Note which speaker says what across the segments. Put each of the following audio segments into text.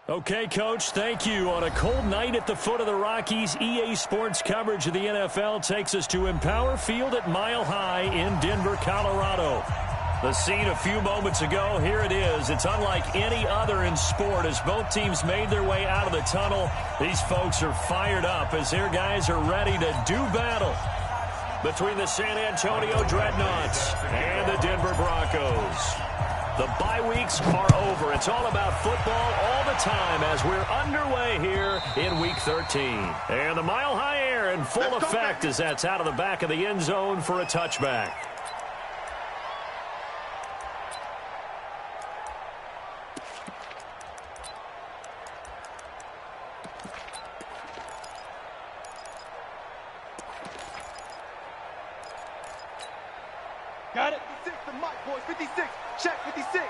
Speaker 1: Okay, Coach, thank you. On a cold night at the foot of the Rockies, EA Sports coverage of the NFL takes us to Empower Field at Mile High in Denver, Colorado. The scene a few moments ago, here it is. It's unlike any other in sport as both teams made their way out of the tunnel. These folks are fired up as their guys are ready to do battle between the San Antonio Dreadnoughts and the Denver Broncos. The bye weeks are over. It's all about football all the time as we're underway here in Week 13. And the Mile High air in full effect as that's out of the back of the end zone for a touchback.
Speaker 2: Got it. 56 to Mike, boys. 56. Check 56.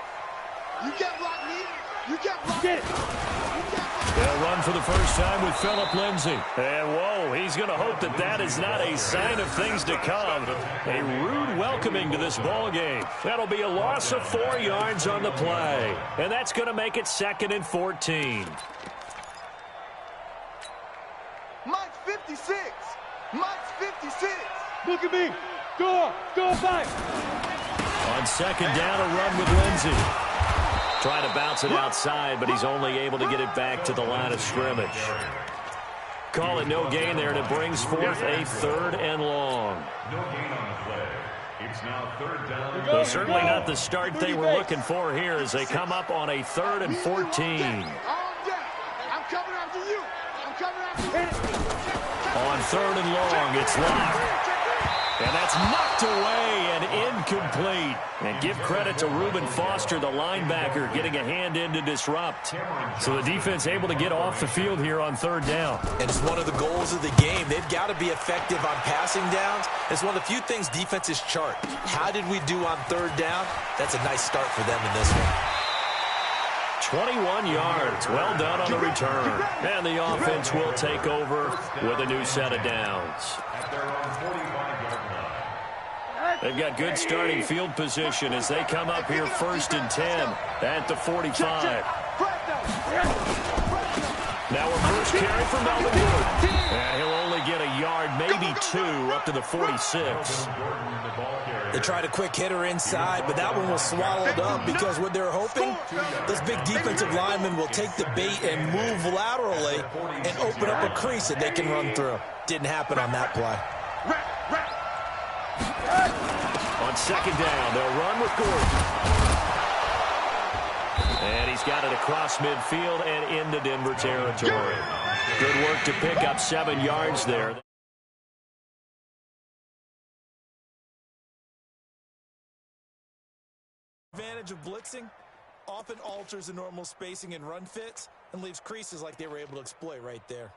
Speaker 2: You get block me. You get block. Get it.
Speaker 1: They'll run for the first time with Phillip Lindsay. And, whoa, he's going to hope that that is not a sign of things to come. A rude welcoming to this ball game. That'll be a loss of 4 yards on the play. And that's going to make it 2nd and 14.
Speaker 2: Mike's 56. Mike's 56.
Speaker 3: Look at me. Go back.
Speaker 1: On 2nd down, a run with Lindsay. Trying to bounce it outside, but he's only able to get it back to the line of scrimmage. Call it no gain there, and it brings forth a 3rd and long.
Speaker 4: No gain on the play. It's now 3rd down.
Speaker 1: Well, certainly not the start they were looking for here as they come up on a 3rd and 14.
Speaker 2: I'm coming after you. I'm coming after you.
Speaker 1: On 3rd and long, it's locked. And that's knocked away and incomplete. And give credit to Reuben Foster, the linebacker, getting a hand in to disrupt. So the defense able to get off the field here on 3rd down.
Speaker 5: And it's one of the goals of the game. They've got to be effective on passing downs. It's one of the few things defenses chart. How did we do on 3rd down? That's a nice start for them in this one.
Speaker 1: 21 yards. Well done on the return. And the offense will take over with a new set of downs. They've got good starting field position as they come up here 1st and 10 at the 45. Now a first carry for Melvin Gordon. And he'll only get a yard, maybe 2, up to the 46.
Speaker 5: They tried a quick hitter inside, but that one was swallowed up because what they're hoping, this big defensive lineman will take the bait and move laterally and open up a crease that they can run through. Didn't happen on that play.
Speaker 1: On 2nd down, they'll run with Gordon. And he's got it across midfield and into Denver territory. Good work to pick up 7 yards there.
Speaker 5: Advantage of blitzing often alters the normal spacing and run fits and leaves creases like they were able to exploit right there.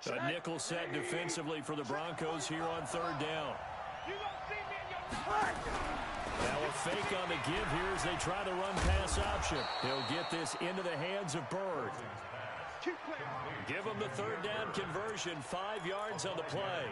Speaker 1: A nickel set defensively for the Broncos here on 3rd down. Now a fake on the give here as they try the run pass option. He'll get this into the hands of Bird. Give him the 3rd down conversion, 5 yards on the play.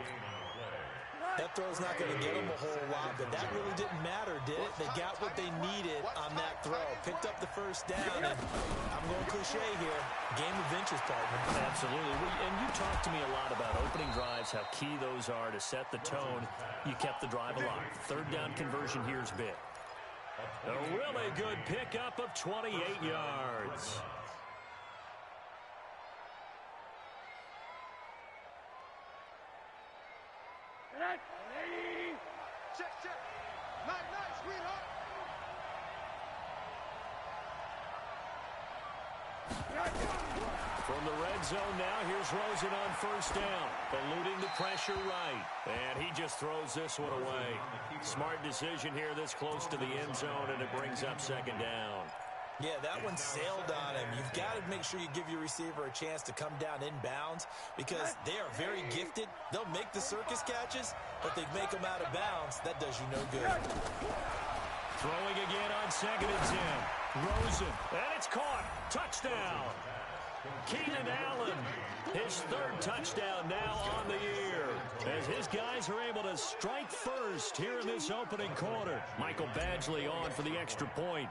Speaker 5: That throw's not going to get them a whole lot, but that really didn't matter, did it? They got what they needed on that throw. Picked up the 1st down, and I'm going cliche here. Game of inches, partner.
Speaker 1: Absolutely. And you talked to me a lot about opening drives, how key those are to set the tone. You kept the drive alive. 3rd down conversion here is big. A really good pickup of 28 yards.
Speaker 2: Check. Nice, sweetheart.
Speaker 1: From the red zone now, here's Rosen on 1st down. Eluding the pressure right. And he just throws this one away. Smart decision here this close to the end zone, and it brings up 2nd down.
Speaker 5: Yeah, that one sailed on him. You've got to make sure you give your receiver a chance to come down inbounds because they are very gifted. They'll make the circus catches, but they make them out of bounds. That does you no good.
Speaker 1: Throwing again on 2nd and 10. Rosen, and it's caught. Touchdown. Keenan Allen, his third touchdown now on the year, as his guys are able to strike first here in this opening quarter. Michael Badgley on for the extra point.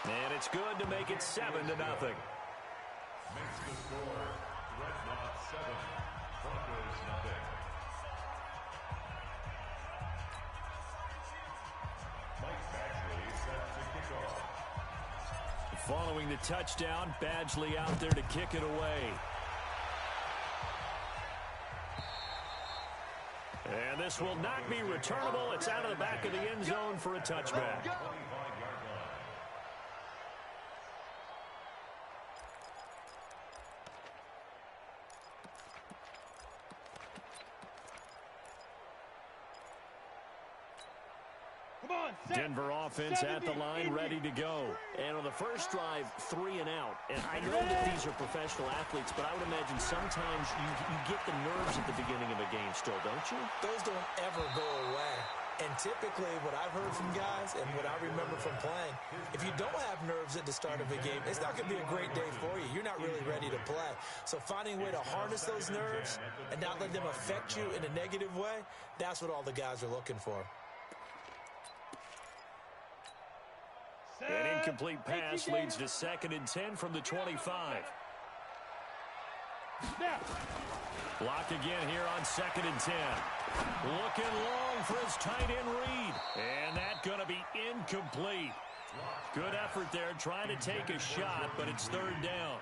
Speaker 1: And it's good to make it 7-0.
Speaker 4: Makes the score. Dreadnought 7, Broncos nothing. Mike Badgley set to kick off.
Speaker 1: Following the touchdown, Badgley out there to kick it away. And this will not be returnable. It's out of the back of the end zone for a touchback.
Speaker 4: 25-yard line.
Speaker 1: Denver offense at the line, ready to go.
Speaker 6: And on the first drive, 3 and out. And I know that these are professional athletes, but I would imagine sometimes you get the nerves at the beginning of a game still, don't you?
Speaker 5: Those don't ever go away. And typically what I've heard from guys and what I remember from playing, if you don't have nerves at the start of a game, it's not going to be a great day for you. You're not really ready to play. So finding a way to harness those nerves and not let them affect you in a negative way, that's what all the guys are looking for.
Speaker 1: An incomplete pass leads to 2nd and 10 from the 25. Block again here on 2nd and 10. Looking long for his tight end read. And that's going to be incomplete. Good effort there, trying to take a shot, but it's 3rd down.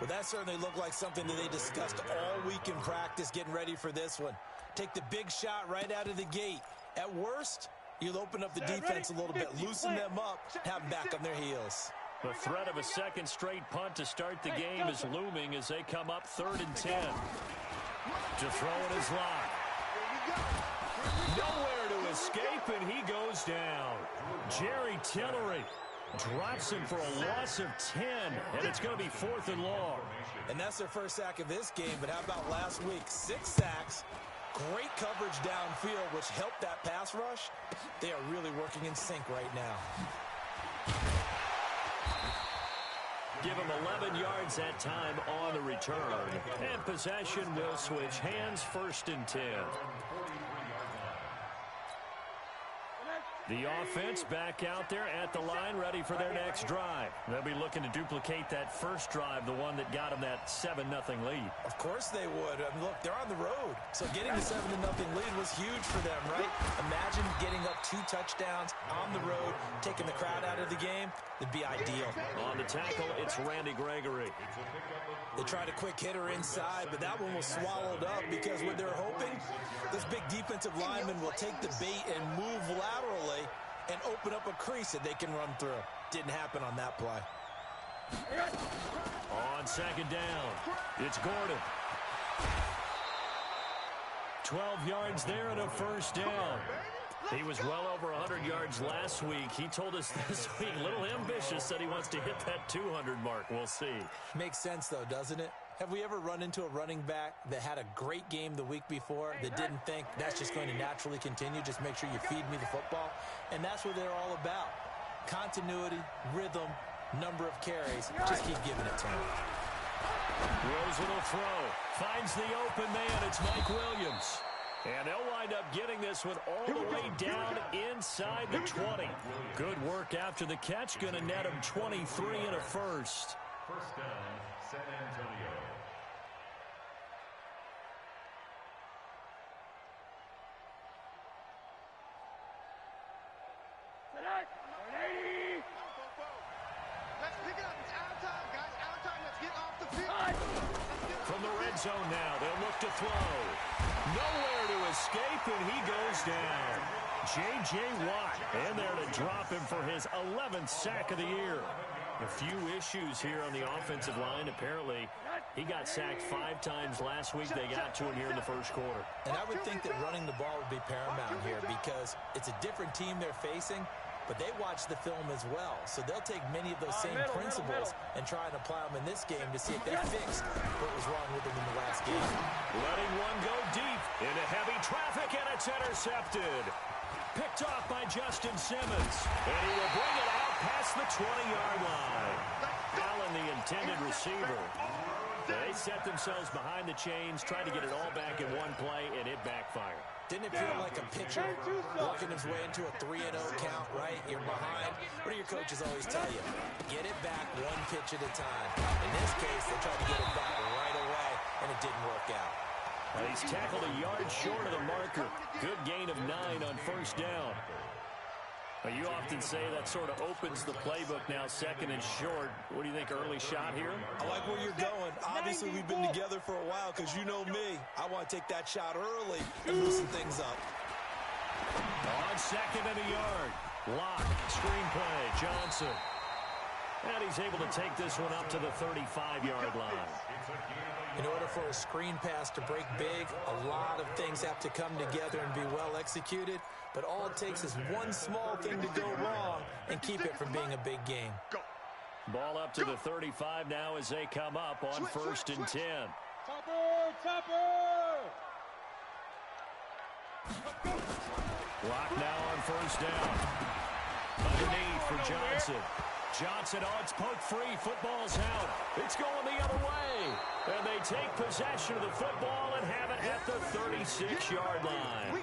Speaker 5: Well, that certainly looked like something that they discussed all week in practice getting ready for this one. Take the big shot right out of the gate. At worst, you'll open up the defense a little bit, loosen them up, have them back on their heels.
Speaker 1: The threat of a second straight punt to start the game is looming as they come up 3rd and 10. To throw it is Locke. Nowhere to escape, and he goes down. Jerry Tillery drops him for a loss of 10, and it's going to be 4th and long.
Speaker 5: And that's their first sack of this game, but how about last week? 6 sacks. Great coverage downfield, which helped that pass rush. They are really working in sync right now.
Speaker 1: Give him 11 yards that time on the return. And possession will switch hands, 1st and 10. The offense back out there at the line, ready for their next drive. They'll be looking to duplicate that first drive, the one that got them that 7-0 lead.
Speaker 5: Of course they would. I mean, look, they're on the road. So getting the 7-0 lead was huge for them, right? Imagine getting up 2 touchdowns on the road, taking the crowd out of the game. It'd be ideal.
Speaker 1: On the tackle, it's Randy Gregory.
Speaker 5: They tried a quick hitter inside, but that one was swallowed up because what they're hoping, this big defensive lineman will take the bait and move laterally and open up a crease that they can run through. Didn't happen on that play.
Speaker 1: On 2nd down, it's Gordon. 12 yards there and a 1st down. He was well over 100 yards last week. He told us this week, a little ambitious, that he wants to hit that 200 mark. We'll see.
Speaker 5: Makes sense, though, doesn't it? Have we ever run into a running back that had a great game the week before that didn't think that's just going to naturally continue? Just make sure you feed me the football. And that's what they're all about. Continuity, rhythm, number of carries. Just keep giving it to him.
Speaker 1: Rosen will throw. Finds the open man. It's Mike Williams. And they'll wind up getting this one all the way down inside the 20. Good work after the catch. Going to net him 23 and a 1st.
Speaker 4: 1st down, San Antonio.
Speaker 2: Let's pick it up. It's out of time, guys. Out of time. Let's get off the field.
Speaker 1: From the red zone now, they'll look to throw. Nowhere to escape, and he goes down. J.J. Watt in there to drop him for his 11th sack of the year. A few issues here on the offensive line. Apparently, he got sacked 5 times last week. They got to him here in the first quarter.
Speaker 5: And I would think that running the ball would be paramount here because it's a different team they're facing, but they watch the film as well. So they'll take many of those same principles and try and apply them in this game to see if they fixed what was wrong with them in the last game.
Speaker 1: Letting one go deep into heavy traffic, and it's intercepted. Picked off by Justin Simmons. And he will bring it out past the 20-yard line. Allen, the intended receiver. They set themselves behind the chains, tried to get it all back in one play, and it backfired.
Speaker 5: Didn't it feel like a pitcher working his way into a 3-0 count, right? You're behind. What do your coaches always tell you? Get it back one pitch at a time. In this case, they tried to get it back right away, and it didn't work out.
Speaker 1: And he's tackled a yard short of the marker. Good gain of 9 on first down. You often say that sort of opens the playbook now, second and short. What do you think, early shot here?
Speaker 5: I like where you're going. Obviously, we've been together for a while because you know me. I want to take that shot early and loosen things up.
Speaker 1: On second and a yard. Lock, screen play, Johnson. And he's able to take this one up to the 35-yard line.
Speaker 5: In order for a screen pass to break big, a lot of things have to come together and be well executed. But all it takes is one small thing to go wrong and keep it from being a big game.
Speaker 1: Ball up to the 35 now as they come up on first and 10.
Speaker 3: Topper!
Speaker 1: Lock now on first down. Underneath for Johnson. Johnson, it's poked free. Football's out. It's going the other way. And they take possession of the football and have it at the 36-yard line.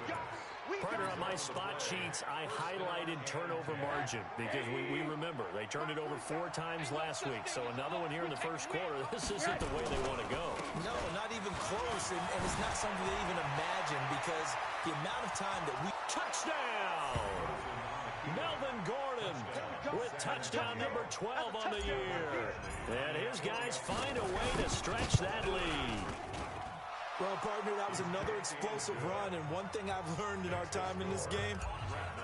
Speaker 1: Partner, on my spot sheets, I highlighted turnover margin because we remember they turned it over 4 times last week. So another one here in the first quarter. This isn't the way they want to go.
Speaker 5: No, not even close. And it's not something they even imagine because the amount of time that we...
Speaker 1: Touchdown! Melvin Gordon with touchdown number 12 on the year. And his guys find a way to stretch that lead.
Speaker 5: Well, partner, that was another explosive run, and one thing I've learned in our time in this game,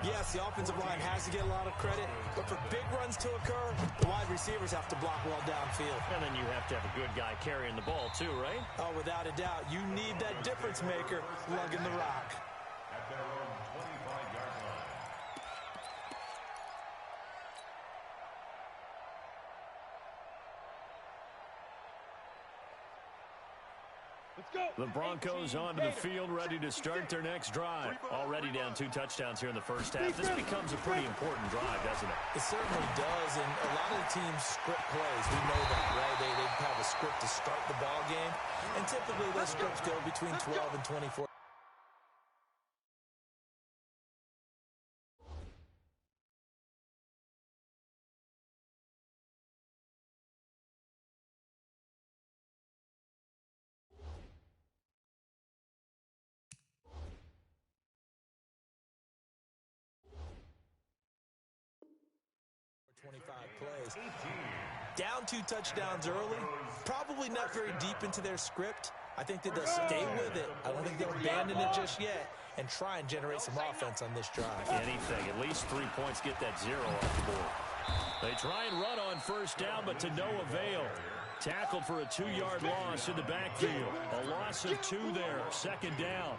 Speaker 5: yes, the offensive line has to get a lot of credit, but for big runs to occur, the wide receivers have to block well downfield.
Speaker 1: And then you have to have a good guy carrying the ball too, right?
Speaker 5: Oh, without a doubt. You need that difference maker lugging the rock.
Speaker 4: At their own 25-yard line.
Speaker 3: Let's go.
Speaker 1: The Broncos onto the field, ready to start their next drive. Already down 2 touchdowns here in the first half. This becomes a pretty important drive, doesn't it?
Speaker 5: It certainly does, and a lot of the teams script plays. We know that, right? They have a script to start the ball game, and typically those scripts go between 12 and 24. Plays. Down 2 touchdowns early, probably not very deep into their script. I think that they'll stay with it. I don't think they'll abandon it just yet and try and generate some offense on this drive.
Speaker 1: Anything, at least 3 points, get that 0 off the board. They try and run on first down, but to no avail. Tackled for a 2-yard loss in the backfield. A loss of 2 there, second down.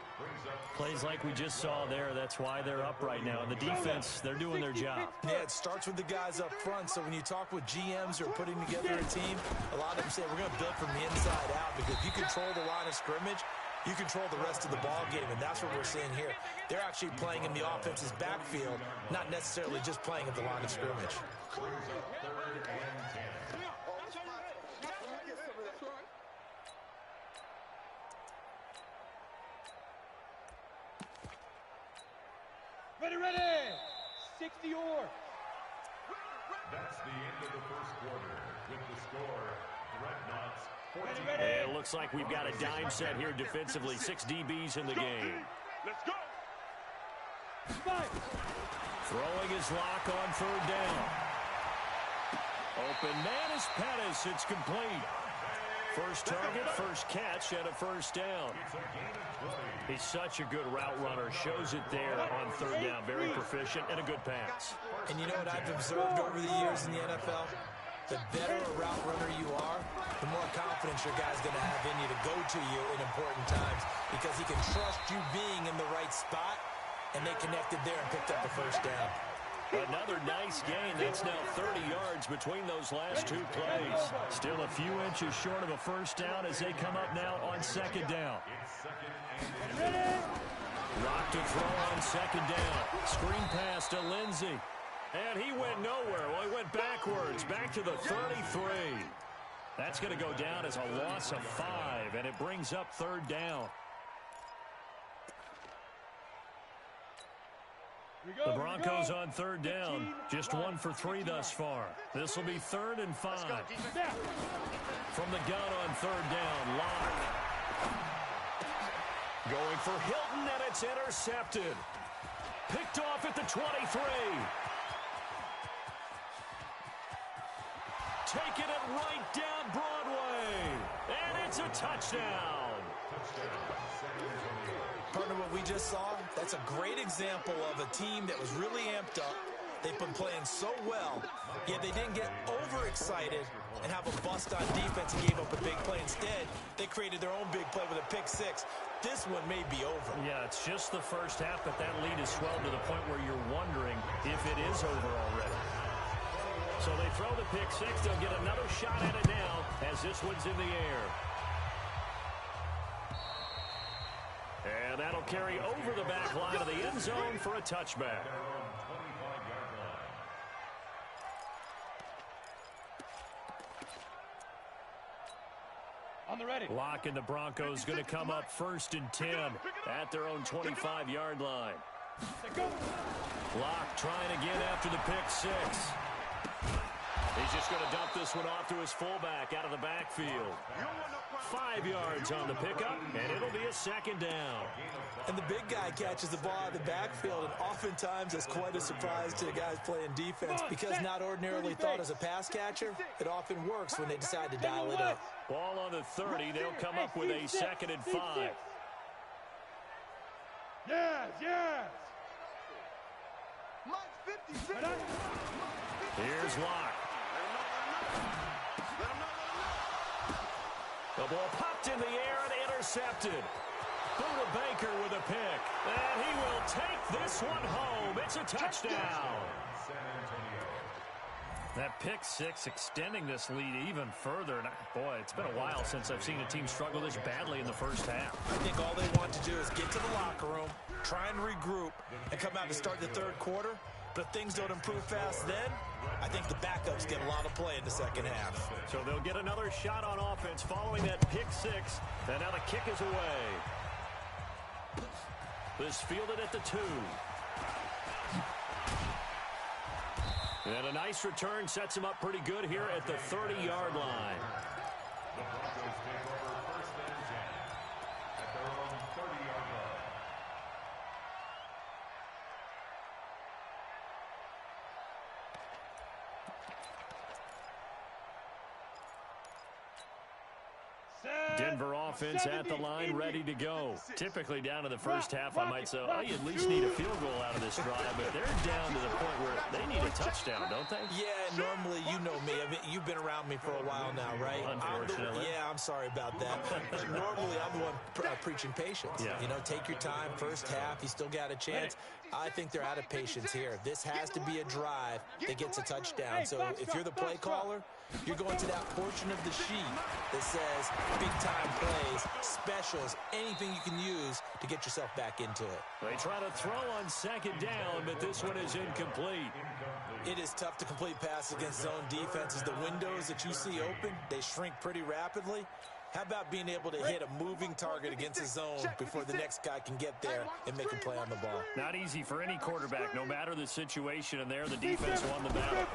Speaker 1: Plays like we just saw there, that's why they're up right now. And the defense, they're doing their job.
Speaker 5: Yeah, it starts with the guys up front. So when you talk with GMs who are putting together a team, a lot of them say we're going to build from the inside out because if you control the line of scrimmage, you control the rest of the ball game, and that's what we're seeing here. They're actually playing in the offense's backfield, not necessarily just playing at the line of scrimmage.
Speaker 3: Ready. 60 or.
Speaker 4: That's the end of the first quarter. With the score, Dreadnoughts 14.
Speaker 1: It looks like we've got a dime set here defensively. 6 DBs in the game.
Speaker 2: Let's go.
Speaker 1: Throwing his lock on 3rd down. Open man is Pettis. It's complete. First target, first catch, and a first down. He's such a good route runner. Shows it there on 3rd down. Very proficient and a good pass.
Speaker 5: And you know what I've observed over the years in the NFL? The better a route runner you are, the more confidence your guy's going to have in you to go to you in important times because he can trust you being in the right spot, and they connected there and picked up the first down.
Speaker 1: Another nice gain. That's now 30 yards between those last 2 plays. Still a few inches short of a first down as they come up now on 2nd down. Lock to throw on second down. Screen pass to Lindsey. And he went nowhere. Well, he went backwards, back to the 33. That's going to go down as a loss of 5, and it brings up third down. The Broncos on third down, just 1 for 3 thus far. This will be 3rd and 5. From the gun on third down, Locke. Going for Hilton, and it's intercepted. Picked off at the 23. Taking it right down Broadway. And it's a touchdown.
Speaker 5: Partner, what we just saw, that's a great example of a team that was really amped up. They've been playing so well, yet they didn't get overexcited and have a bust on defense and gave up a big play. Instead, they created their own big play with a pick 6. This one may be over.
Speaker 1: Yeah, it's just the first half, but that lead has swelled to the point where you're wondering if it is over already. So they throw the pick 6. They'll get another shot at it now as this one's in the air. And that'll carry over the back line of the end zone for a touchback.
Speaker 3: On the ready.
Speaker 1: Locke and the Broncos going to come up 1st and 10 at their own 25-yard line. Locke trying again after the pick 6. He's just going to dump this one off to his fullback out of the backfield. 5 yards on the pickup, and it'll be a 2nd down.
Speaker 5: And the big guy catches the ball out of the backfield, and oftentimes it's quite a surprise to the guys playing defense because not ordinarily thought as a pass catcher, it often works when they decide to dial it up.
Speaker 1: Ball on the 30. They'll come up with a 2nd and 5.
Speaker 3: Yes, yes.
Speaker 1: Here's Locke. The ball popped in the air and intercepted. Buda Baker with a pick. And he will take this one home. It's a touchdown. That pick 6 extending this lead even further. And boy, it's been a while since I've seen a team struggle this badly in the first half.
Speaker 5: I think all they want to do is get to the locker room, try and regroup, and come out to start the 3rd quarter. But if things don't improve fast then, I think the backups get a lot of play in the 2nd half.
Speaker 1: So they'll get another shot on offense following that pick 6. And now the kick is away. This fielded at the 2. And a nice return sets him up pretty good here at the 30-yard line.
Speaker 4: The Broncos take over 1st and 10 at their own 30-yard line.
Speaker 1: Denver offense at the line, ready to go. Typically down to the first half, I might say, oh, you at least need a field goal out of this drive, but they're down to the point where they need a touchdown, don't they?
Speaker 5: Yeah, normally, you know me. I mean, you've been around me for a while now, right?
Speaker 1: Unfortunately.
Speaker 5: I'm sorry about that. But normally, I'm the one preaching patience.
Speaker 1: Yeah.
Speaker 5: You know, take your time, first half, you still got a chance. I think they're out of patience here. This has to be a drive that gets a touchdown. So if you're the play caller, you're going to that portion of the sheet that says big-time plays, specials, anything you can use to get yourself back into it.
Speaker 1: They try to throw on 2nd down, but this one is incomplete.
Speaker 5: It is tough to complete passes against zone defenses. The windows that you see open, they shrink pretty rapidly. How about being able to hit a moving target against a zone before the next guy can get there and make a play on the ball?
Speaker 1: Not easy for any quarterback, no matter the situation, and there the defense won the battle.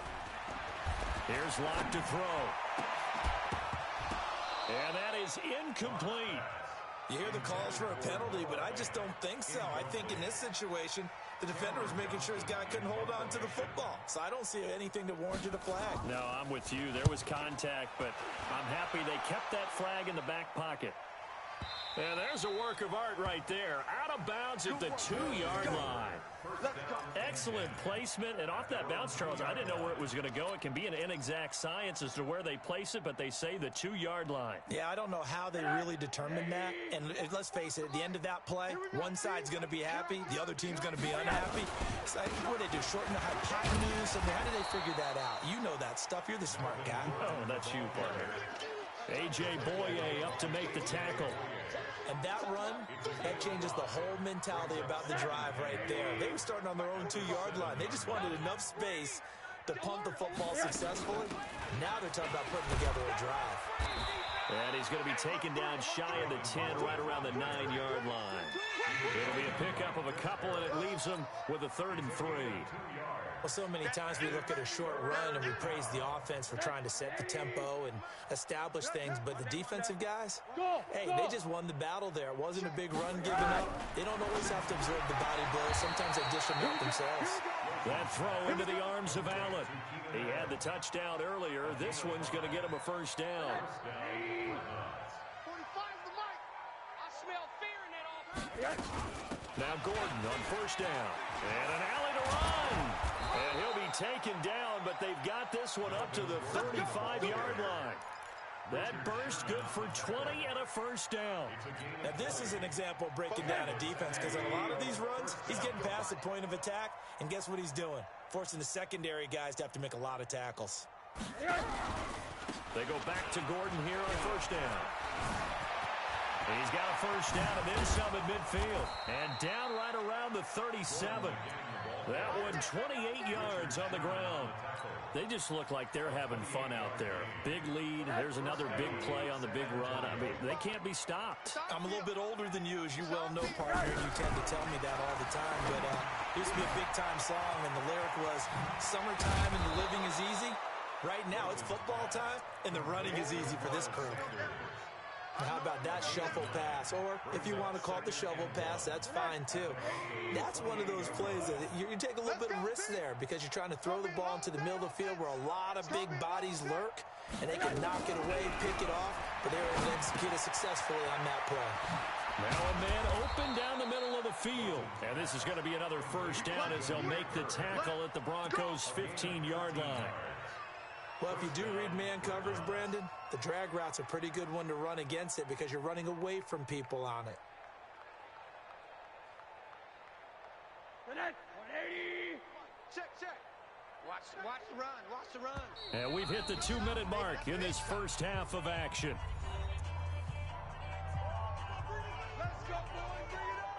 Speaker 1: Here's Locke to throw. And that is incomplete.
Speaker 5: You hear the calls for a penalty, but I just don't think so. I think in this situation, the defender was making sure his guy couldn't hold on to the football. So I don't see anything that warranted a flag.
Speaker 1: No, I'm with you. There was contact, but I'm happy they kept that flag in the back pocket. And there's a work of art right there. Out of bounds at the 2-yard line. Excellent placement. And off that bounce, Charles, I didn't know where it was going to go. It can be an inexact science as to where they place it, but they say the 2-yard line.
Speaker 5: Yeah, I don't know how they really determined that. And let's face it, at the end of that play, one side's going to be happy, the other team's going to be unhappy. So what do they do, shorten the hypotenuse? I mean, how do they figure that out? You know that stuff. You're the smart guy.
Speaker 1: Oh, that's you, partner. A.J. Boye up to make the tackle.
Speaker 5: And that run, that changes the whole mentality about the drive right there. They were starting on their own 2-yard line. They just wanted enough space to pump the football successfully. Now they're talking about putting together a drive.
Speaker 1: And he's going to be taken down shy of the 10, right around the 9-yard line. It'll be a pickup of a couple, and it leaves them with a 3rd and 3.
Speaker 5: Well, so many times we look at a short run and we praise the offense for trying to set the tempo and establish things, but the defensive guys, hey, they just won the battle there. It wasn't a big run given up. They don't always have to absorb the body blows. Sometimes they dish them out themselves.
Speaker 1: That throw into the arms of Allen. He had the touchdown earlier. This one's going to get him a 1st down.
Speaker 2: 45's the mic. I smell fear in that offense.
Speaker 1: Now Gordon on 1st down. And an alley to run. And he'll be taken down, but they've got this one up to the 35-yard line. That burst good for 20 and a 1st down.
Speaker 5: Now, this is an example of breaking down a defense, because on a lot of these runs, he's getting past the point of attack, and guess what he's doing? Forcing the secondary guys to have to make a lot of tackles.
Speaker 1: They go back to Gordon here on 1st down. He's got a 1st down and then some at midfield. And down right around the 37. That one 28 yards on the ground. They just look like they're having fun out there. Big lead. There's another big play on the big run. I mean, they can't be stopped.
Speaker 5: I'm a little bit older than you, as you well know, partner, and you tend to tell me that all the time. But it used to be a big-time song, and the lyric was, summertime and the living is easy. Right now, it's football time, and the running is easy for this crew. How about that shuffle pass? Or if you want to call it the shovel pass, that's fine too. That's one of those plays that you take a little bit of risk there, because you're trying to throw the ball into the middle of the field where a lot of big bodies lurk, and they can knock it away, pick it off, but they were able to execute it successfully on that play.
Speaker 1: Now a man open down the middle of the field. And this is going to be another 1st down as they'll make the tackle at the Broncos' 15-yard line.
Speaker 5: Well, if you do read man coverage, Brandon, the drag route's a pretty good one to run against it, because you're running away from people on it.
Speaker 3: 180.
Speaker 2: Check. Watch the run. Watch the run.
Speaker 1: And we've hit the 2-minute mark in this 1st half of action.
Speaker 2: Let's go, boys. Bring it up.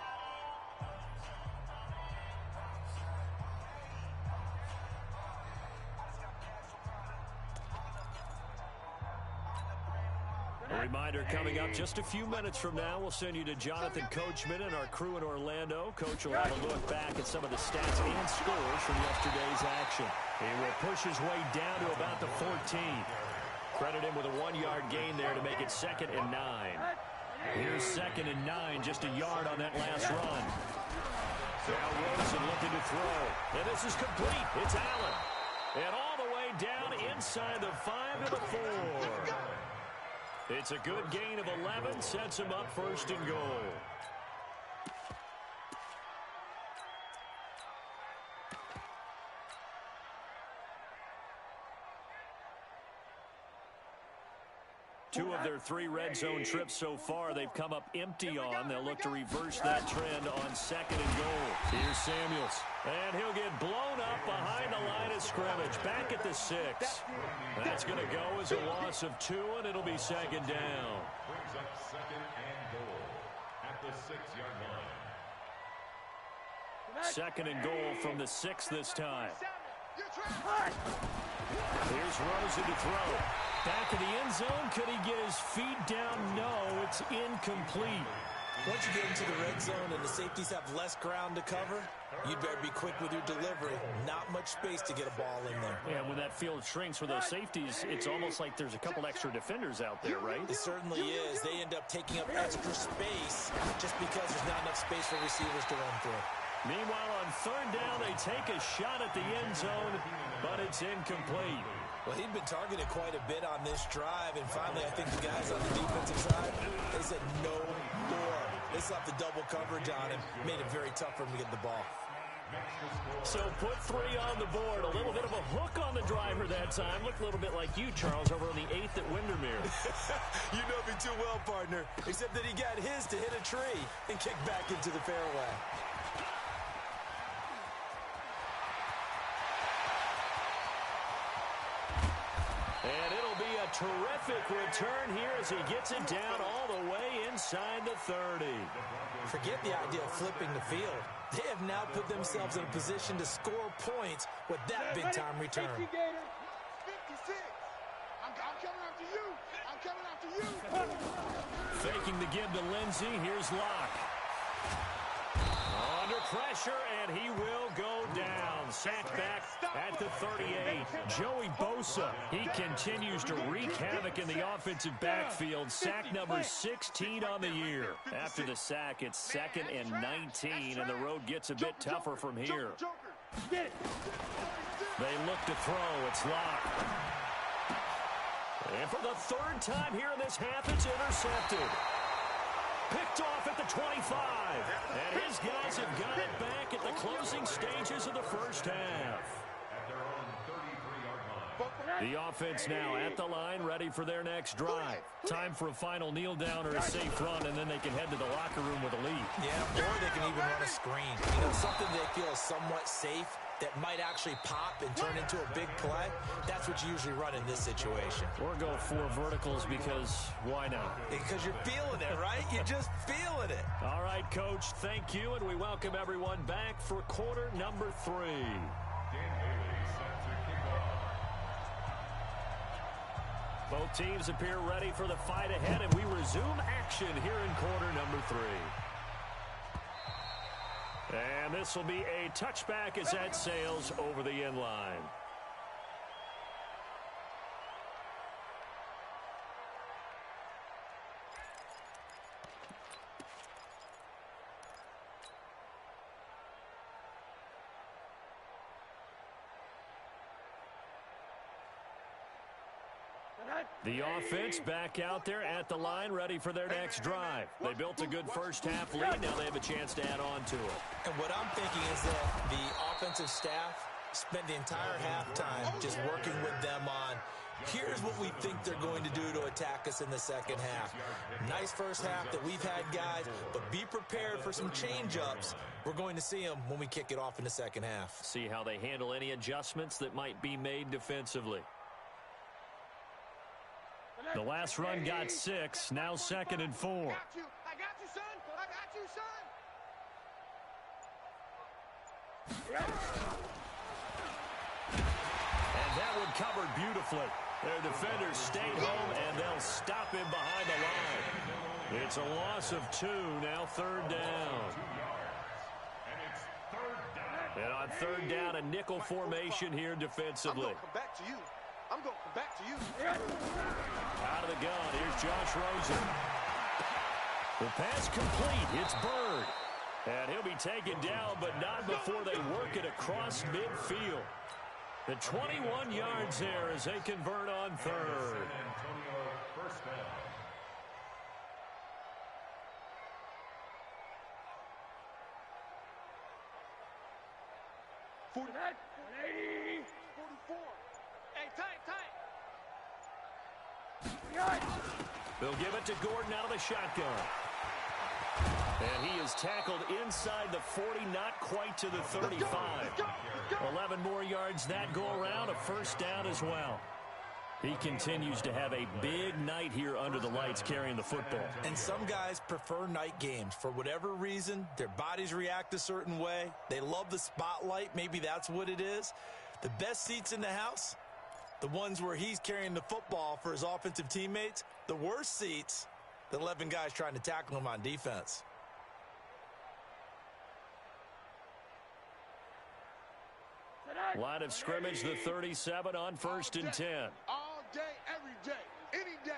Speaker 1: A reminder coming up just a few minutes from now, we'll send you to Jonathan Coachman and our crew in Orlando. Coach will have a look back at some of the stats and scores from yesterday's action. He will push his way down to about the 14. Credit him with a 1-yard gain there to make it 2nd and 9. Here's 2nd and 9, just a yard on that last run. Now Rosen looking to throw. And this is complete. It's Allen. And all the way down inside the 5 to the 4. It's a good gain of 11, sets him up 1st and goal. Two of their 3 red zone trips so far, they've come up empty on. They'll look to reverse that trend on 2nd and goal. Here's Samuels. And he'll get blown up behind the line of scrimmage. Back at the 6. That's going to go as a loss of 2, and it'll be 2nd down.
Speaker 4: Brings up 2nd and goal at the 6-yard line.
Speaker 1: 2nd and goal from the 6 this time. Here's Rosen to throw. Back in the end zone. Could he get his feet down? No, it's incomplete.
Speaker 5: Once you get into the red zone and the safeties have less ground to cover, you'd better be quick with your delivery. Not much space to get a ball in there.
Speaker 1: Yeah, when that field shrinks for those safeties, it's almost like there's a couple extra defenders out there, right?
Speaker 5: It certainly is. They end up taking up extra space just because there's not enough space for receivers to run through.
Speaker 1: Meanwhile, on 3rd down, they take a shot at the end zone, but it's incomplete.
Speaker 5: Well, he'd been targeted quite a bit on this drive, and finally I think the guys on the defensive side, they said no more. They slapped the double coverage on him, made it very tough for him to get the ball.
Speaker 1: So put 3 on the board. A little bit of a hook on the driver that time. Looked a little bit like you, Charles, over on the 8th at Windermere.
Speaker 5: You know me too well, partner, except that he got his to hit a tree and kick back into the fairway.
Speaker 1: And it'll be a terrific return here as he gets it down all the way inside the 30.
Speaker 5: Forget the idea of flipping the field. They have now put themselves in a position to score points with that big-time return.
Speaker 2: 56. I'm coming after you. I'm coming after you.
Speaker 1: Faking the give to Lindsey. Here's Locke. Under pressure, and he will go down. Sacked back at the 38. Joey Bosa, he continues to wreak havoc in the offensive backfield. Sack number 16 on the year. After the sack, it's 2nd and 19, and the road gets a bit tougher from here. They look to throw. It's Locke. And for the 3rd time here in this half, it's intercepted. Picked off at the 25. And his guys have got it back at the closing stages of the first half. The offense now at the line, ready for their next drive. Time for a final kneel down or a safe run, and then they can head to the locker room with a lead.
Speaker 5: Yeah, or they can even run a screen. You know, something they feel is somewhat safe that might actually pop and turn into a big play. That's what you usually run in this situation.
Speaker 1: Or go 4 verticals because why not?
Speaker 5: Because you're feeling it, right? You're just feeling it.
Speaker 1: All right, Coach, thank you, and we welcome everyone back for quarter number 3. Both teams appear ready for the fight ahead, and we resume action here in quarter number 3. And this will be a touchback as that sails over the end line. The offense back out there at the line, ready for their next drive. They built a good first half lead. Now they have a chance to add on to it.
Speaker 5: And what I'm thinking is that the offensive staff spent the entire halftime just working with them on, here's what we think they're going to do to attack us in the second half. Nice first half that we've had, guys, but be prepared for some change-ups. We're going to see them when we kick it off in the second half.
Speaker 1: See how they handle any adjustments that might be made defensively. The last run got 6, now 2nd and 4.
Speaker 2: I got you, son. I got you, son.
Speaker 1: And that one covered beautifully. Their defenders stayed home, and they'll stop him behind the line. It's a loss of 2, now 3rd down. And on 3rd down, a nickel formation here defensively.
Speaker 2: I'm going to come back to you. I'm going to come back to you.
Speaker 1: Out of the gun, here's Josh Rosen. The pass complete, it's Bird. And he'll be taken down, but not before they work it across midfield. The 21 yards there as they convert on 3rd.
Speaker 2: 49, 80, 44. Hey, tight.
Speaker 1: They'll give it to Gordon out of the shotgun. And he is tackled inside the 40, not quite to the 35. 11 more yards that go around, a first down as well. He continues to have a big night here under the lights carrying the football.
Speaker 5: And some guys prefer night games. For whatever reason, their bodies react a certain way. They love the spotlight. Maybe that's what it is. The best seats in the house, the ones where he's carrying the football for his offensive teammates. The worst seats, the 11 guys trying to tackle him on defense.
Speaker 1: Line of scrimmage, the 37 on 1st and 10.
Speaker 2: All day, every day, any day.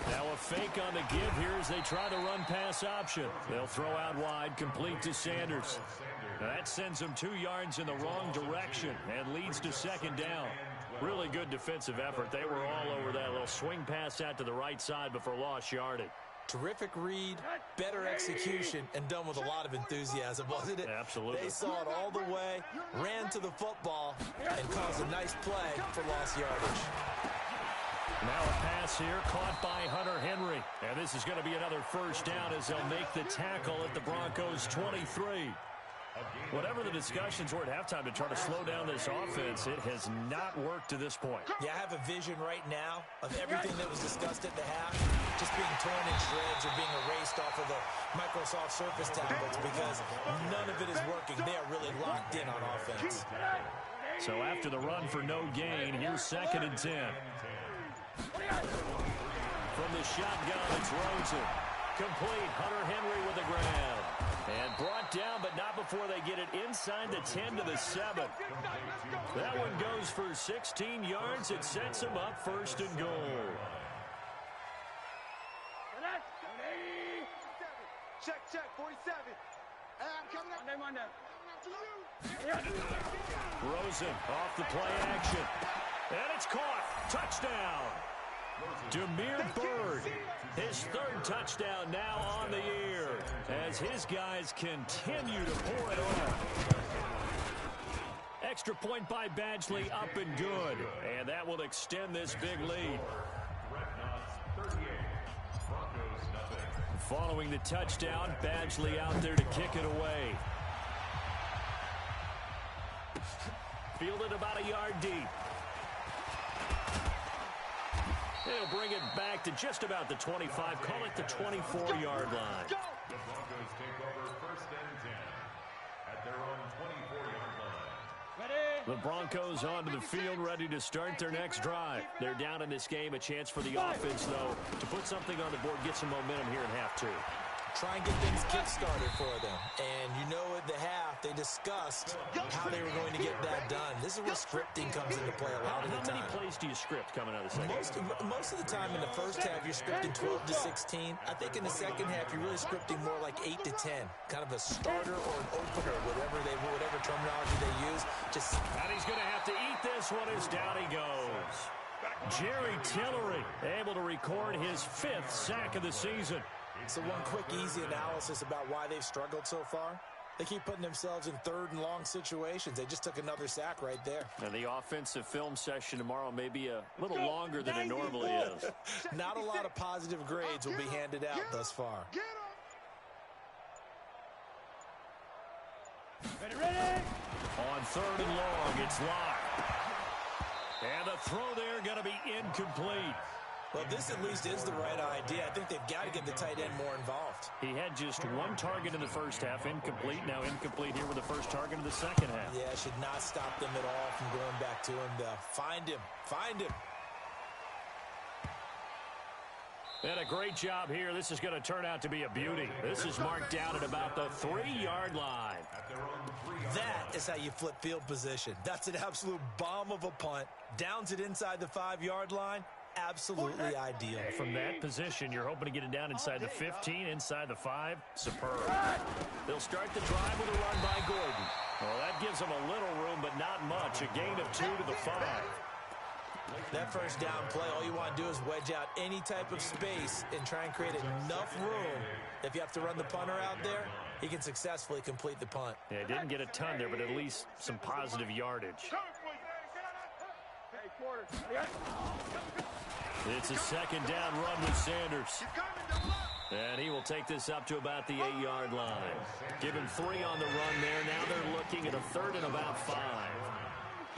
Speaker 1: Now a fake on the give here as they try the run-pass option. They'll throw out wide, complete to Sanders. That sends them 2 yards in the wrong direction and leads to 2nd down. Really good defensive effort. They were all over that little swing pass out to the right side before lost yardage.
Speaker 5: Terrific read, better execution, and done with a lot of enthusiasm, wasn't it?
Speaker 1: Absolutely.
Speaker 5: They saw it all the way, ran to the football, and caused a nice play for lost yardage.
Speaker 1: Now a pass here caught by Hunter Henry. And this is going to be another first down as they'll make the tackle at the Broncos' 23. Whatever the discussions were at halftime to try to slow down this offense, it has not worked to this point.
Speaker 5: Yeah, I have a vision right now of everything that was discussed at the half just being torn in shreds or being erased off of the Microsoft Surface tablets because none of it is working. They are really locked in on offense.
Speaker 1: So after the run for no gain, here's 2nd and 10. From the shotgun, it's Rosen. Complete. Hunter Henry with the grab. And brought down, but not before they get it inside the 10 to the 7. That one goes for 16 yards. It sets them up 1st and goal.
Speaker 2: Check, 47. Hey, I'm coming up. Coming up to you.
Speaker 1: Rosen off the play action. And it's caught. Touchdown. Demir Bird, his 3rd touchdown now on the year as his guys continue to pour it on. Extra point by Badgley up and good. And that will extend this big lead. Following the touchdown, Badgley out there to kick it away. Fielded about a yard deep. They'll bring it back to just about the 25. Call it the 24-yard line.
Speaker 4: The Broncos take over 1st and 10 at their own 24-yard line.
Speaker 1: The Broncos onto the field, ready to start their next drive. They're down in this game. A chance for the offense, though, to put something on the board, get some momentum here in half 2.
Speaker 5: Try and get things kick-started for them. And you know at the half, they discussed how they were going to get that done. This is where scripting comes into play a lot of the time.
Speaker 1: How many plays do you script coming out of the second?
Speaker 5: Most of the time in the first half, you're scripting 12 to 16. I think in the second half, you're really scripting more like 8 to 10. Kind of a starter or an opener, whatever terminology they use.
Speaker 1: And he's going to have to eat this one as down he goes. Jerry Tillery able to record his 5th sack of the season.
Speaker 5: So one quick, easy analysis about why they've struggled so far. They keep putting themselves in 3rd and long situations. They just took another sack right there.
Speaker 1: And the offensive film session tomorrow may be a little longer than it normally is.
Speaker 5: Not a lot of positive grades will be handed out thus far.
Speaker 3: Ready?
Speaker 1: On 3rd and long, it's locked. And the throw there going to be incomplete.
Speaker 5: Well, this at least is the right idea. I think they've got to get the tight end more involved.
Speaker 1: He had just 1 target in the first half, incomplete. Now incomplete here with the first target of the second half.
Speaker 5: Yeah, it should not stop them at all from going back to him, though. Find him.
Speaker 1: And a great job here. This is going to turn out to be a beauty. This is marked down at about the 3-yard line.
Speaker 5: That is how you flip field position. That's an absolute bomb of a punt. Downs it inside the 5-yard line. Absolutely ideal.
Speaker 1: From that position, you're hoping to get it down inside the 15, inside the 5. Superb. They'll start the drive with a run by Gordon. Well, that gives them a little room, but not much. A gain of 2 to the 5.
Speaker 5: That first down play, all you want to do is wedge out any type of space and try and create enough room. If you have to run the punter out there, he can successfully complete the punt.
Speaker 1: Yeah, didn't get a ton there, but at least some positive yardage. It's a 2nd down run with Sanders. And he will take this up to about the 8-yard line. Give him 3 on the run there. Now they're looking at a 3rd and about 5.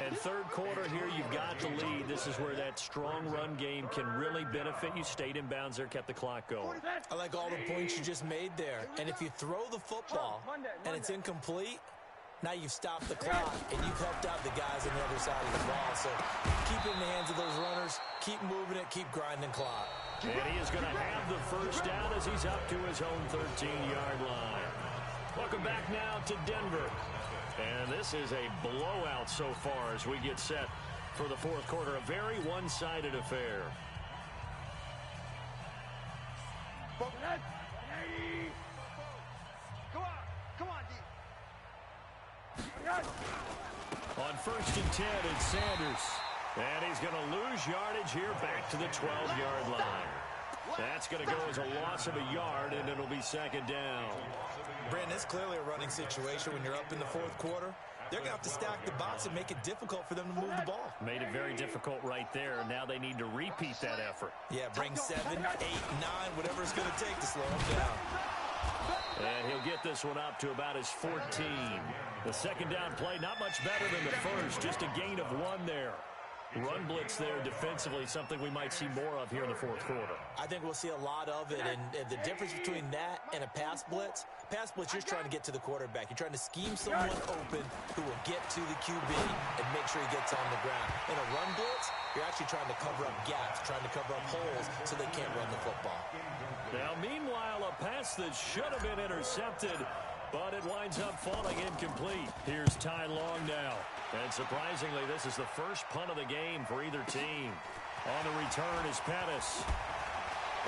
Speaker 1: And 3rd quarter here, you've got the lead. This is where that strong run game can really benefit you. Stayed in bounds there, kept the clock going.
Speaker 5: I like all the points you just made there. And if you throw the football and it's incomplete, now you've stopped the clock and you've helped out the guys on the other side of the ball. So keep it in the hands of those runners. Keep moving it. Keep grinding clock.
Speaker 1: And he is going to have the first down as he's up to his own 13-yard line. Welcome back now to Denver. And this is a blowout so far as we get set for the 4th quarter. A very one-sided affair.
Speaker 2: Come on, D.
Speaker 1: On 1st and 10, it's Sanders. And he's going to lose yardage here back to the 12-yard line. That's going to go as a loss of a yard, and it'll be 2nd down.
Speaker 5: Brandon, it's clearly a running situation when you're up in the 4th quarter. They're going to have to stack the box and make it difficult for them to move the ball.
Speaker 1: Made it very difficult right there. Now they need to repeat that effort.
Speaker 5: Yeah, bring 7, 8, 9, whatever it's going to take to slow them down.
Speaker 1: And he'll get this one up to about his 14. The second down play, not much better than the first, just a gain of 1 there. Run blitz there defensively, something we might see more of here in the fourth quarter.
Speaker 5: I think we'll see a lot of it, and the difference between that and a pass blitz, you're just trying to get to the quarterback. You're trying to scheme someone open who will get to the QB and make sure he gets on the ground. In a run blitz, you're actually trying to cover up gaps, trying to cover up holes so they can't run the football.
Speaker 1: Now, meanwhile, a pass that should have been intercepted, but it winds up falling incomplete. Here's Ty Long now. And surprisingly, this is the first punt of the game for either team. On the return is Pettis.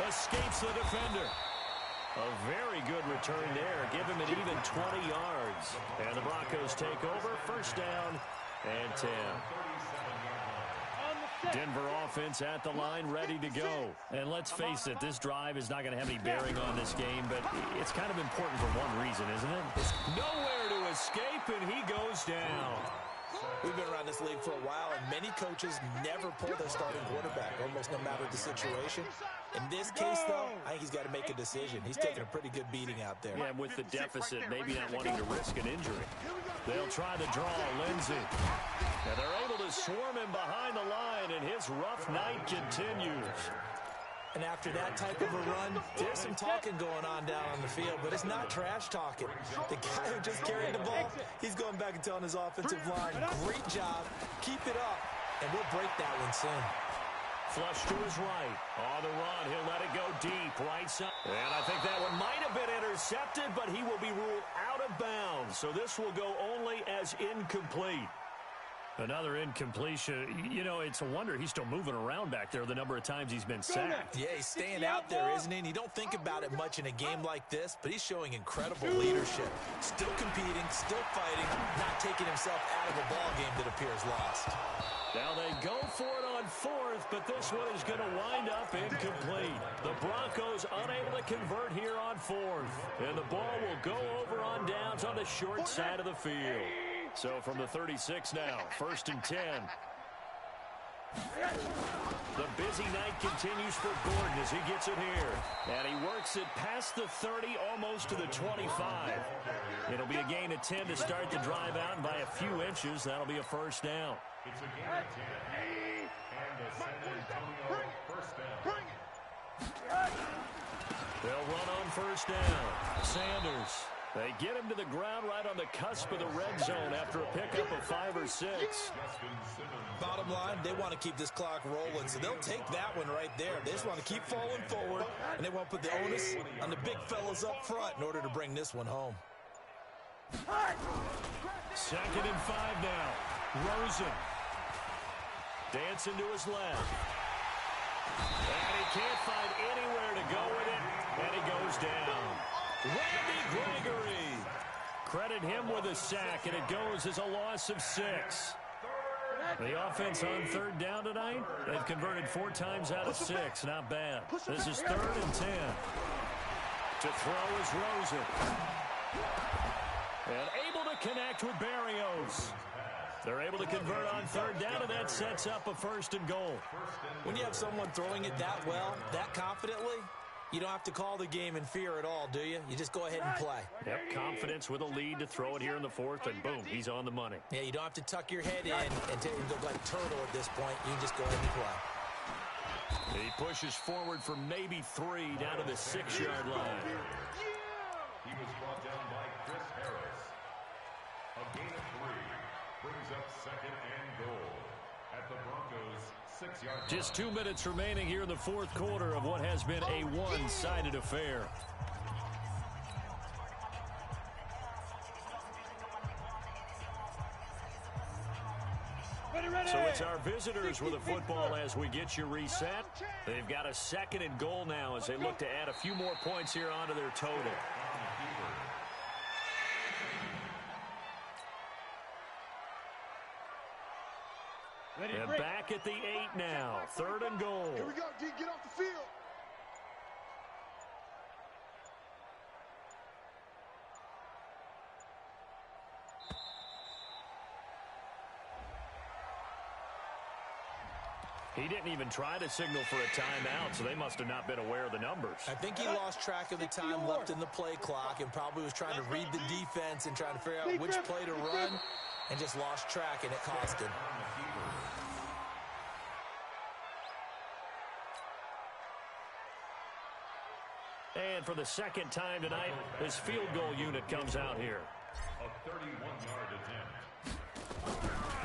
Speaker 1: Escapes the defender. A very good return there. Give him an even 20 yards. And the Broncos take over. First down and 10. Denver offense at the line, ready to go. And let's face it, this drive is not going to have any bearing on this game, but it's kind of important for one reason, isn't it? It's nowhere to escape, and he goes down.
Speaker 5: We've been around this league for a while, and many coaches never pull their starting quarterback, almost no matter the situation. In this case, though, I think he's got to make a decision. He's taking a pretty good beating out there.
Speaker 1: Yeah, with the deficit, maybe not wanting to risk an injury. They'll try the draw, Lindsey. And they're able to swarm him behind the line, and his rough night continues.
Speaker 5: And after that type of a run, there's some talking going on down on the field, but it's not trash talking. The guy who just carried the ball, he's going back and telling his offensive line, great job, keep it up, and we'll break that one soon.
Speaker 1: Flush to his right. On the run, he'll let it go deep, right side. And I think that one might have been intercepted, but he will be ruled out of bounds. So this will go only as incomplete. Another incompletion. You know, it's a wonder he's still moving around back there the number of times he's been sacked.
Speaker 5: Yeah, he's staying out there, isn't he? And you don't think about it much in a game like this, but he's showing incredible leadership. Still competing, still fighting, not taking himself out of a ball game that appears lost.
Speaker 1: Now they go for it on fourth, but this one is going to wind up incomplete. The Broncos unable to convert here on fourth. And the ball will go over on downs on the short side of the field. So from the 36 now, first and 10. The busy night continues for Gordon as he gets it here. And he works it past the 30, almost to the 25. It'll be a gain of 10 to start the drive out, and by a few inches, that'll be a first down.
Speaker 4: It's a gain of 10. And the San Antonio first down.
Speaker 1: They'll run on first down. Sanders. They get him to the ground right on the cusp of the red zone after a pickup of 5 or 6.
Speaker 5: Bottom line, they want to keep this clock rolling, so they'll take that one right there. They just want to keep falling forward, and they want to put the onus on the big fellas up front in order to bring this one home.
Speaker 1: Second and 5 now. Rosen. Dancing to his left. And he can't find anywhere to go with it, and he goes down. Randy Gregory. Credit him with a sack, and it goes as a loss of 6. The offense on third down tonight, they've converted 4 times out of 6. Not bad. This is 3rd and 10. To throw is Rosen. And able to connect with Berrios. They're able to convert on third down, and that sets up a 1st and goal.
Speaker 5: When you have someone throwing it that well, that confidently, you don't have to call the game in fear at all, do you? You just go ahead and play.
Speaker 1: Yep, confidence with a lead to throw it here in the 4th, and boom, he's on the money.
Speaker 5: Yeah, you don't have to tuck your head in and go like a turtle at this point. You can just go ahead and play.
Speaker 1: He pushes forward for maybe 3 down to the 6-yard line.
Speaker 4: He was brought down by Chris Harris. A gain of 3 brings up 2nd and goal at the Broncos' 6-yard line.
Speaker 1: Just 2 minutes remaining here in the 4th quarter of what has been a one-sided affair. So it's our visitors with the football as we get you reset. They've got a 2nd and goal now as they look to add a few more points here onto their total. And back at the 8 now. 3rd and goal.
Speaker 2: Here we go, D. Get off the field.
Speaker 1: He didn't even try to signal for a timeout, so they must have not been aware of the numbers.
Speaker 5: I think he lost track of the time left in the play clock and probably was trying to read the defense and trying to figure out which play to run and just lost track, and it cost him.
Speaker 1: And for the second time tonight, his field goal unit comes out here.
Speaker 4: A 31-yard attempt.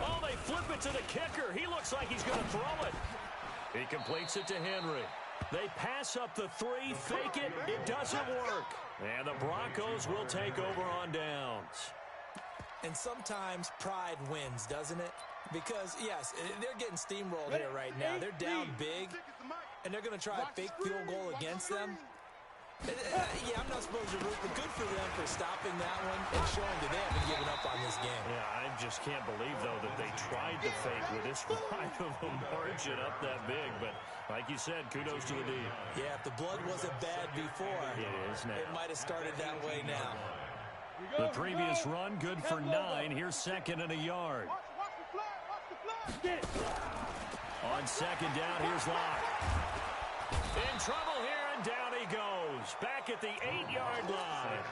Speaker 1: Oh, they flip it to the kicker. He looks like he's going to throw it. He completes it to Henry. They pass up the three, fake it. It doesn't work. And the Broncos will take over on downs.
Speaker 5: And sometimes pride wins, doesn't it? Because, yes, they're getting steamrolled here right now. They're down big, and they're going to try a fake field goal against them. Yeah, I'm not supposed to root, but good for them for stopping that one and showing that they haven't given up on this game.
Speaker 1: Yeah, I just can't believe, though, that they tried to fake with this wide of a margin up that big. But like you said, kudos to the D. Yeah, if the blood wasn't bad before, it is now.
Speaker 5: It might have started that way now.
Speaker 1: The previous run, good for 9. Here's second and a yard. On second down, here's Locke. In trouble here, and down he goes. Back at the 8-yard line.